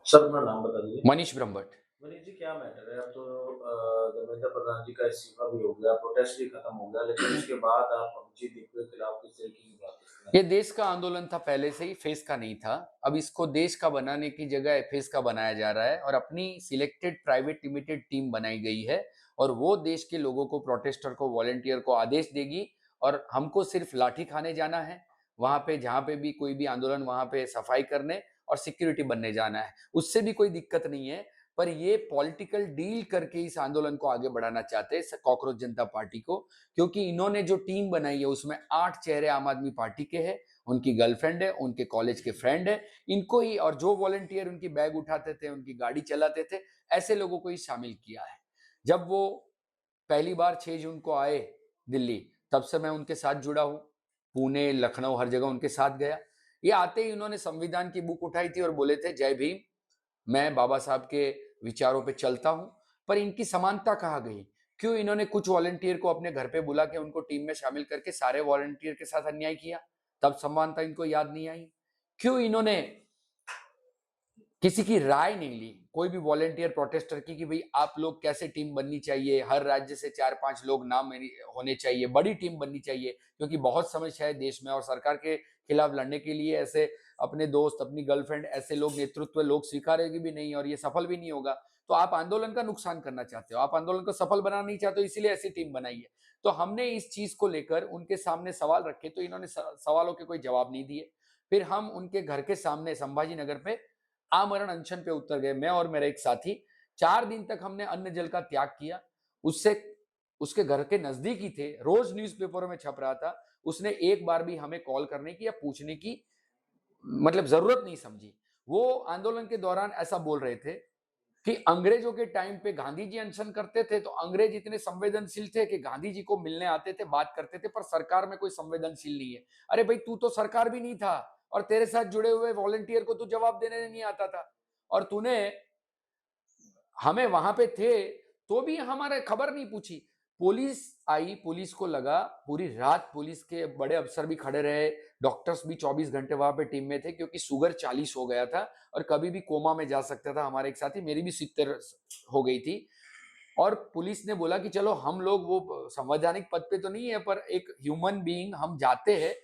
Sir अपना नाम बता दीजिए। मनीष ब्रह्मभट्ट। मनीष जी क्या मैटर है? अब तो धर्मेंद्र प्रधान जी का इस्तीफा भी हो गया, प्रोटेस्ट भी खत्म हो गया, लेकिन उसके बाद आप अभिजीत दीप के खिलाफ किस तरीके की बात करते हैं? ये देश का आंदोलन था, पहले से ही फेस का नहीं था। अब इसको देश का बनाने की जगह फेस का बनाया जा रहा है और अपनी सिलेक्टेड प्राइवेट लिमिटेड टीम बनाई गई है और वो देश के लोगों को, प्रोटेस्टर को, वॉलेंटियर को आदेश देगी और हमको सिर्फ लाठी खाने जाना है। वहां पे जहां पे भी कोई भी आंदोलन, वहां पे सफाई करने और सिक्योरिटी बनने जाना है। उससे भी कोई दिक्कत नहीं है। पर ये पॉलिटिकल डील करके इस आंदोलन को आगे बढ़ाना चाहते हैं कॉकरोच जनता पार्टी को, क्योंकि इन्होंने जो टीम बनाई है उसमें 8 चेहरे आम आदमी पार्टी के हैं, उनकी गर्लफ्रेंड है, उनके कॉलेज के फ्रेंड है, इनको ही, और जो वॉलंटियर उनकी बैग उठाते थे, उनकी गाड़ी चलाते थे, ऐसे लोगों को ही शामिल किया है। जब वो पहली बार 6 जून को आए दिल्ली, तब से मैं उनके साथ जुड़ा हूं। पुणे, लखनऊ, हर जगह उनके साथ गया। ये आते ही इन्होंने संविधान की बुक उठाई थी और बोले थे जय भीम, मैं बाबा साहब के विचारों पे चलता हूं। पर इनकी समानता कहाँ गई? क्यों इन्होंने कुछ वॉलंटियर को अपने घर पे बुला के उनको टीम में शामिल करके सारे वॉलंटियर के साथ अन्याय किया? तब समानता इनको याद नहीं आई। क्यों इन्होंने किसी की राय नहीं ली, कोई भी वॉलंटियर प्रोटेस्टर की, कि भाई आप लोग कैसे टीम बननी चाहिए, हर राज्य से 4-5 लोग नाम होने चाहिए, बड़ी टीम बननी चाहिए, क्योंकि बहुत समस्या है देश में और सरकार के खिलाफ लड़ने के लिए ऐसे अपने दोस्त, अपनी गर्लफ्रेंड, ऐसे लोग, नेतृत्व लोग स्वीकारेगी भी नहीं और ये सफल भी नहीं होगा। तो आप आंदोलन का नुकसान करना चाहते हो, आप आंदोलन को सफल बनाना नहीं चाहते हो, इसीलिए ऐसी टीम बनाई है। तो हमने इस चीज को लेकर उनके सामने सवाल रखे तो इन्होंने सवालों के कोई जवाब नहीं दिए। फिर हम उनके घर के सामने संभाजी नगर पे आमरण अनशन पे उतर गए, मैं और मेरा एक साथी। 4 दिन तक हमने अन्न जल का त्याग किया। उससे उसके घर के नजदीक ही थे, रोज न्यूज़पेपरों में छप रहा था। उसने एक बार भी हमें कॉल करने की या पूछने की मतलब जरूरत नहीं समझी। वो आंदोलन के दौरान ऐसा बोल रहे थे कि अंग्रेजों के टाइम पे गांधी जी अनशन करते थे तो अंग्रेज इतने संवेदनशील थे कि गांधी जी को मिलने आते थे, बात करते थे, पर सरकार में कोई संवेदनशील नहीं है। अरे भाई, तू तो सरकार भी नहीं था और तेरे साथ जुड़े हुए वॉलंटियर को तू जवाब देने नहीं आता था, और तूने हमें वहां पे थे तो भी हमारे खबर नहीं पूछी। पुलिस आई, पुलिस को लगा, पूरी रात पुलिस के बड़े अफसर भी खड़े रहे, डॉक्टर्स भी 24 घंटे वहां पे टीम में थे, क्योंकि शुगर 40 हो गया था और कभी भी कोमा में जा सकता था हमारे एक साथी, मेरी भी 70 हो गई थी। और पुलिस ने बोला कि चलो हम लोग वो संवैधानिक पद पे तो नहीं है, पर एक ह्यूमन बीइंग हम जाते हैं।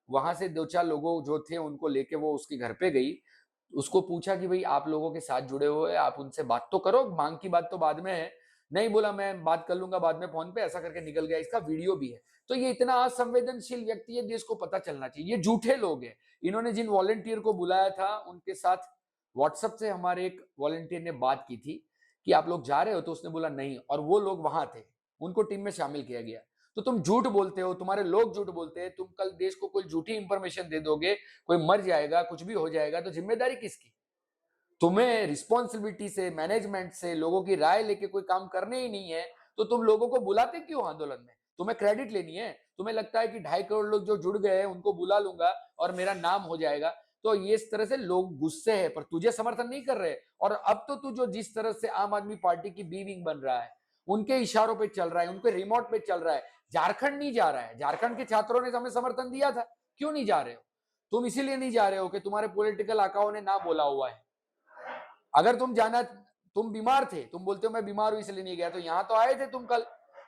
वहां से 2-4 लोगों जो थे उनको लेके वो उसके घर पे गई। उसको पूछा कि भाई आप लोगों के साथ जुड़े हुए, आप उनसे बात तो करो, मांग की बात तो बाद में है। नहीं, बोला मैं बात कर लूंगा बाद में फोन पे, ऐसा करके निकल गया। इसका वीडियो भी है। तो ये इतना असंवेदनशील व्यक्ति है, देश को पता चलना चाहिए, ये झूठे लोग हैं। इन्होंने जिन वॉलंटियर को बुलाया था उनके साथ व्हाट्सएप से हमारे एक वॉलंटियर ने बात की थी कि आप लोग जा रहे हो, तो उसने बोला नहीं, और वो लोग वहां थे, उनको टीम में शामिल किया गया। तो तुम झूठ बोलते हो, तुम्हारे लोग झूठ बोलते हैं, तुम कल देश को कोई झूठी इंफॉर्मेशन दे दोगे, कोई मर जाएगा, कुछ भी हो जाएगा, तो जिम्मेदारी किसकी? तुम्हें रिस्पॉन्सिबिलिटी से, मैनेजमेंट से, लोगों की राय लेके कोई काम करने ही नहीं है, तो तुम लोगों को बुलाते क्यों आंदोलन में? तुम्हें क्रेडिट लेनी है? तुम्हें लगता है कि 2.5 करोड़ लोग जो जुड़ गए हैं उनको बुला लूंगा और मेरा नाम हो जाएगा? तो ये इस तरह से लोग गुस्से हैं, पर तुझे समर्थन नहीं कर रहे। और अब तो तू जो जिस तरह से आम आदमी पार्टी की बी विंग बन रहा है, उनके इशारों पे चल रहा है, उनके रिमोट पे चल रहा है, झारखंड नहीं जा रहा है। झारखंड के छात्रों ने हमें समर्थन दिया था, क्यों नहीं जा रहे हो? तुम इसीलिए नहीं जा रहे हो कि तुम्हारे पॉलिटिकल आकाओं ने ना बोला हुआ है। अगर तुम जाना, तुम बीमार थे, तुम बोलते हो मैं बीमार हूं इसलिए नहीं गया, तो यहां तो आए थे तुम कल।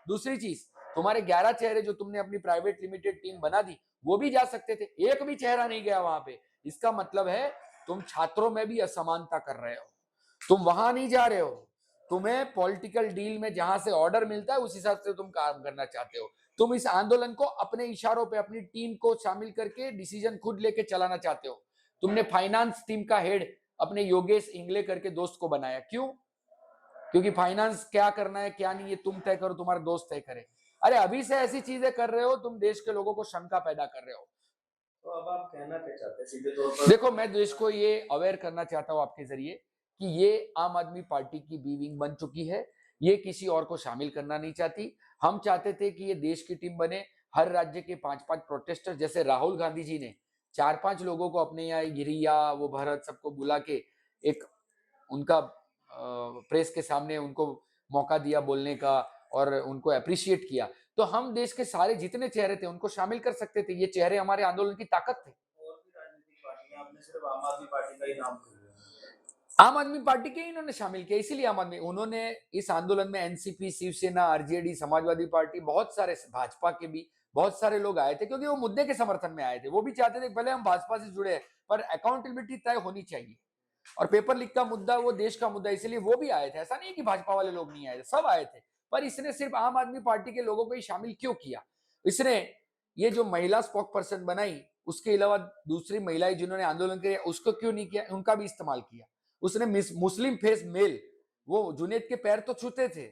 दूसरी चीज, तुम्हारे 11 चेहरे जो तुमने अपनी प्राइवेट लिमिटेड टीम बना दी, वो भी जा सकते थे, एक भी चेहरा नहीं गया वहां पे। इसका मतलब है तुम छात्रों में भी असमानता कर रहे हो, तुम वहां नहीं जा रहे हो। तुम्हें पॉलिटिकल डील में जहां से ऑर्डर मिलता है उस हिसाब से तुम काम करना चाहते हो। तुम इस आंदोलन को अपने इशारों पे, अपनी टीम को शामिल करके डिसीजन खुद लेके चलाना चाहते हो। तुमने फाइनेंस टीम का हेड अपने योगेश इंगले करके दोस्त को बनाया, क्यों? क्योंकि फाइनेंस क्या करना है क्या नहीं ये तुम तय करो, तुम्हारे दोस्त तय करे। अरे अभी से ऐसी चीजें कर रहे हो, तुम देश के लोगों को शंका पैदा कर रहे हो। तो अब आप कहना क्या चाहते हैं सीधे तौर पर? देखो, मैं देश को ये अवेयर करना चाहता हूं आपके जरिए कि ये आम आदमी पार्टी की बी विंग बन चुकी है। ये किसी और को शामिल करना नहीं चाहती। हम चाहते थे कि ये देश की टीम बने, हर राज्य के 5-5 प्रोटेस्टर, जैसे राहुल गांधी जी ने 4-5 लोगों को अपने यहाँ, गिरिया, वो भरत, सबको बुला के एक उनका प्रेस के सामने उनको मौका दिया बोलने का और उनको अप्रिशिएट किया। तो हम देश के सारे जितने चेहरे थे उनको शामिल कर सकते थे। ये चेहरे हमारे आंदोलन की ताकत थे। और भी राजनीतिक पार्टियां, आपने सिर्फ आम आदमी पार्टी का ही नाम कर लिया। आम आदमी पार्टी के इन्होंने शामिल किया, इसीलिए आम आदमी, उन्होंने इस आंदोलन में एनसीपी, शिवसेना, आरजेडी, समाजवादी पार्टी, बहुत सारे, भाजपा के भी बहुत सारे लोग आए थे, क्योंकि वो मुद्दे के समर्थन में आए थे। वो भी चाहते थे पहले हम भाजपा से जुड़े हैं, पर अकाउंटेबिलिटी तय होनी चाहिए, और पेपर लीक का मुद्दा वो देश का मुद्दा, इसलिए वो भी आए थे। ऐसा नहीं है कि भाजपा वाले लोग नहीं आए थे, सब आए थे। पर इसने सिर्फ आम आदमी पार्टी के लोगों को ही शामिल क्यों किया? इसने ये जो महिला स्पोक पर्सन बनाई, उसके अलावा दूसरी महिलाएं जिन्होंने आंदोलन किया, उसको क्यों नहीं किया? उनका भी इस्तेमाल किया। उसने मुस्लिम फेस मेल, वो जुनेद के पैर तो छूते थे,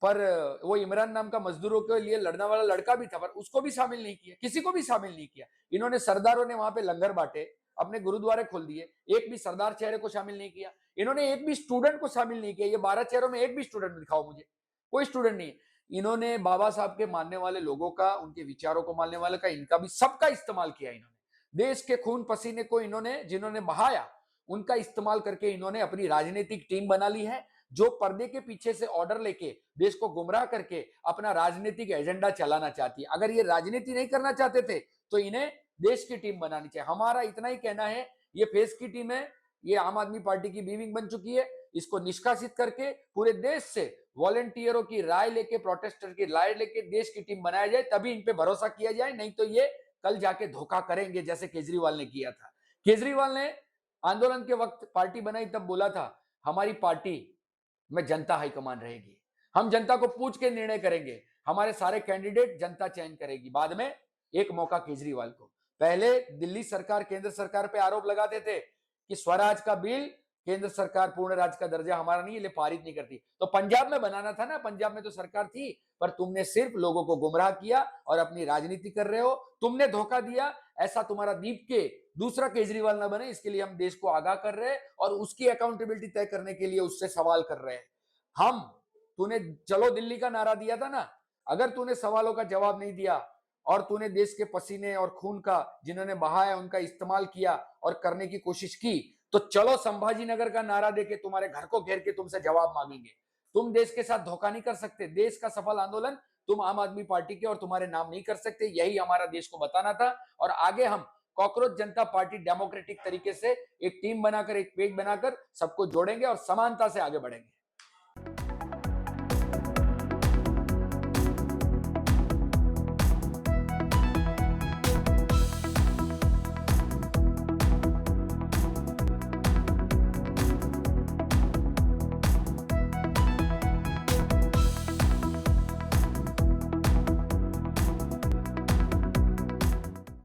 पर वो इमरान नाम का मजदूरों के लिए लड़ने वाला लड़का भी था, पर उसको भी शामिल नहीं किया, किसी को भी शामिल नहीं किया। इन्होंने सरदारों ने वहां पे लंगर बांटे, अपने गुरुद्वारे खोल दिए, एक भी सरदार चेहरे को शामिल नहीं किया। इन्होंने एक भी स्टूडेंट को शामिल नहीं किया। ये 12 चेहरों में एक भी स्टूडेंट दिखाओ मुझे, कोई स्टूडेंट नहीं है। इन्होंने बाबा साहब के मानने वाले लोगों का, उनके विचारों को मानने वाले का, इनका भी, सबका इस्तेमाल किया इन्होंने। देश के खून पसीने को इन्होंने, जिन्होंने बहाया, उनका इस्तेमाल करके इन्होंने अपनी राजनीतिक टीम बना ली है, जो पर्दे के पीछे से ऑर्डर लेके देश को गुमराह करके अपना राजनीतिक एजेंडा चलाना चाहती है। अगर ये राजनीति नहीं करना चाहते थे तो इन्हें देश की टीम बनानी चाहिए। हमारा इतना ही कहना है, ये फेस की टीम है, ये आम आदमी पार्टी की बीविंग बन चुकी है। इसको निष्कासित करके पूरे देश से वॉलंटियरों की राय लेके, प्रोटेस्टर की राय लेके देश की टीम बनाया जाए, तभी इन पे भरोसा किया जाए। नहीं तो ये कल जाके धोखा करेंगे, जैसे केजरीवाल ने किया था। केजरीवाल ने आंदोलन के वक्त पार्टी बनाई, तब बोला था हमारी पार्टी में जनता हाईकमान रहेगी, हम जनता को पूछ के निर्णय करेंगे, हमारे सारे कैंडिडेट जनता चयन करेगी। बाद में एक मौका केजरीवाल को, पहले दिल्ली सरकार, केंद्र सरकार पे आरोप लगाते थे कि स्वराज का बिल, केंद्र सरकार पूर्ण राज्य का दर्जा हमारा नहीं, ये पारित नहीं करती। तो पंजाब में बनाना था ना, पंजाब में तो सरकार थी, पर तुमने सिर्फ लोगों को गुमराह किया और अपनी राजनीति कर रहे हो, तुमने धोखा दिया। ऐसा तुम्हारा दीप के दूसरा केजरीवाल ना बने, इसके लिए हम देश को आगाह कर रहे हैं और उसकी अकाउंटेबिलिटी तय करने के लिए उससे सवाल कर रहे हैं। हम, तूने चलो दिल्ली का नारा दिया था ना, अगर तूने सवालों का जवाब नहीं दिया और तूने देश के पसीने और खून का, जिन्होंने बहाया, उनका इस्तेमाल किया और करने की कोशिश की, तो चलो संभाजी नगर का नारा देके तुम्हारे घर को घेर के तुमसे जवाब मांगेंगे। तुम देश के साथ धोखा नहीं कर सकते। देश का सफल आंदोलन तुम आम आदमी पार्टी के और तुम्हारे नाम नहीं कर सकते। यही हमारा देश को बताना था, और आगे हम कॉकरोच जनता पार्टी डेमोक्रेटिक तरीके से एक टीम बनाकर, एक पेज बनाकर सबको जोड़ेंगे और समानता से आगे बढ़ेंगे।